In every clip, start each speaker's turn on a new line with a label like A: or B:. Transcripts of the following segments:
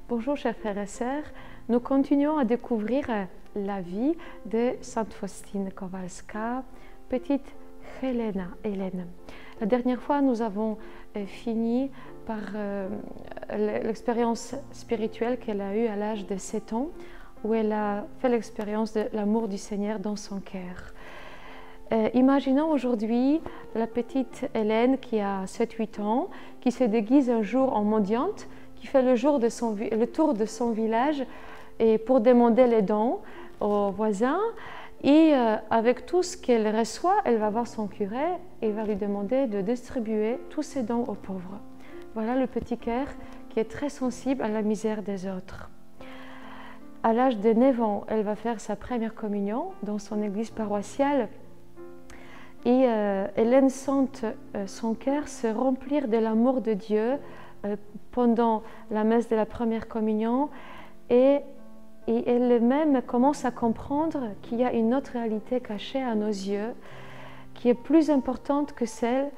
A: Bonjour chers frères et sœurs, nous continuons à découvrir la vie de Sainte Faustine Kowalska, petite Hélène. La dernière fois, nous avons fini par l'expérience spirituelle qu'elle a eue à l'âge de 7 ans, où elle a fait l'expérience de l'amour du Seigneur dans son cœur. Imaginons aujourd'hui la petite Hélène qui a 7-8 ans, qui se déguise un jour en mendiante, qui fait le tour de son village et pour demander les dons aux voisins. Et avec tout ce qu'elle reçoit, elle va voir son curé et va lui demander de distribuer tous ses dons aux pauvres. Voilà le petit cœur qui est très sensible à la misère des autres. À l'âge de 9 ans, elle va faire sa première communion dans son église paroissiale. Et Hélène sent son cœur se remplir de l'amour de Dieu pendant la messe de la première communion et elle-même commence à comprendre qu'il y a une autre réalité cachée à nos yeux qui est plus importante que celle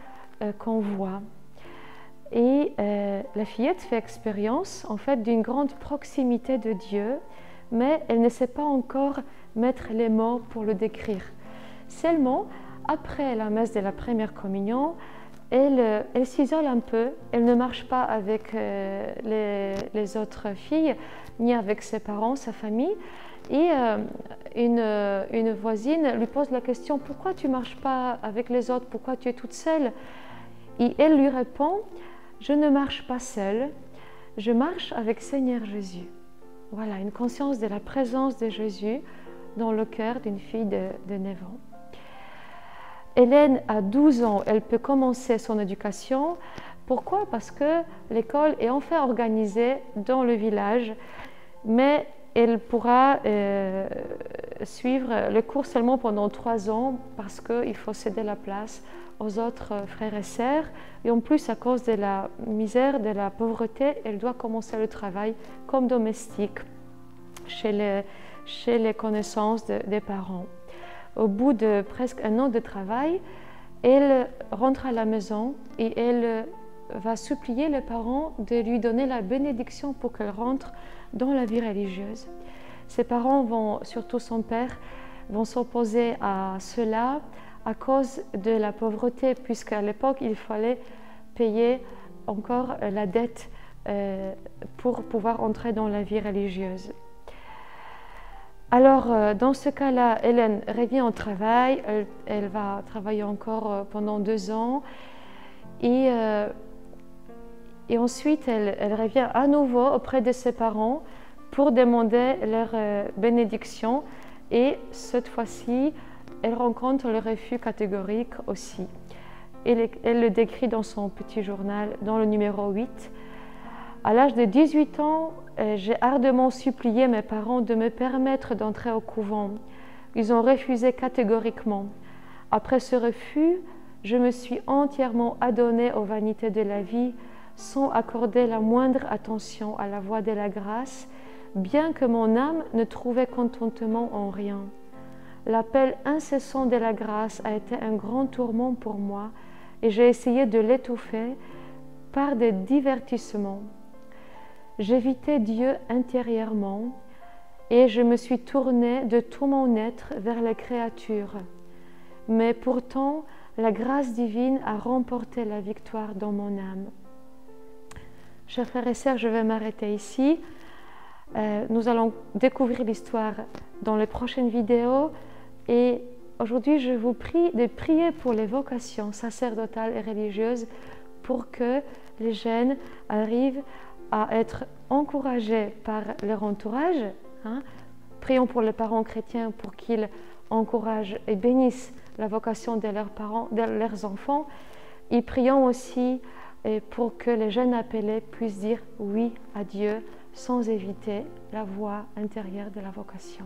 A: qu'on voit. Et la fillette fait expérience en fait d'une grande proximité de Dieu, mais elle ne sait pas encore mettre les mots pour le décrire. Seulement, après la messe de la première communion, elle s'isole un peu, elle ne marche pas avec les autres filles, ni avec ses parents, sa famille. Et une voisine lui pose la question « Pourquoi tu ne marches pas avec les autres? Pourquoi tu es toute seule ?» Et elle lui répond « Je ne marche pas seule, je marche avec Seigneur Jésus. » Voilà, une conscience de la présence de Jésus dans le cœur d'une fille de 9 ans. Hélène, à 12 ans, elle peut commencer son éducation. Pourquoi? Parce que l'école est enfin organisée dans le village, mais elle pourra suivre le cours seulement pendant 3 ans parce qu'il faut céder la place aux autres frères et sœurs. Et en plus, à cause de la misère, de la pauvreté, elle doit commencer le travail comme domestique chez les connaissances des parents. Au bout de presque 1 an de travail, elle rentre à la maison et elle va supplier les parents de lui donner la bénédiction pour qu'elle rentre dans la vie religieuse. Ses parents, surtout son père, vont s'opposer à cela à cause de la pauvreté, puisqu'à l'époque, il fallait payer encore la dette pour pouvoir entrer dans la vie religieuse. Alors, dans ce cas-là, Hélène revient au travail, elle va travailler encore pendant 2 ans et ensuite elle revient à nouveau auprès de ses parents pour demander leur bénédiction et cette fois-ci, elle rencontre le refus catégorique aussi. Elle le décrit dans son petit journal, dans le numéro 8. À l'âge de 18 ans, j'ai ardemment supplié mes parents de me permettre d'entrer au couvent. Ils ont refusé catégoriquement. Après ce refus, je me suis entièrement adonnée aux vanités de la vie, sans accorder la moindre attention à la voie de la grâce, bien que mon âme ne trouvait contentement en rien. L'appel incessant de la grâce a été un grand tourment pour moi et j'ai essayé de l'étouffer par des divertissements. J'évitais Dieu intérieurement et je me suis tournée de tout mon être vers les créatures. Mais pourtant, la grâce divine a remporté la victoire dans mon âme. Chers frères et sœurs, je vais m'arrêter ici. Nous allons découvrir l'histoire dans les prochaines vidéos. Et aujourd'hui, je vous prie de prier pour les vocations sacerdotales et religieuses pour que les jeunes arrivent à être encouragés par leur entourage. Prions pour les parents chrétiens pour qu'ils encouragent et bénissent la vocation de leurs parents, de leurs enfants. Et prions aussi pour que les jeunes appelés puissent dire oui à Dieu sans éviter la voie intérieure de la vocation.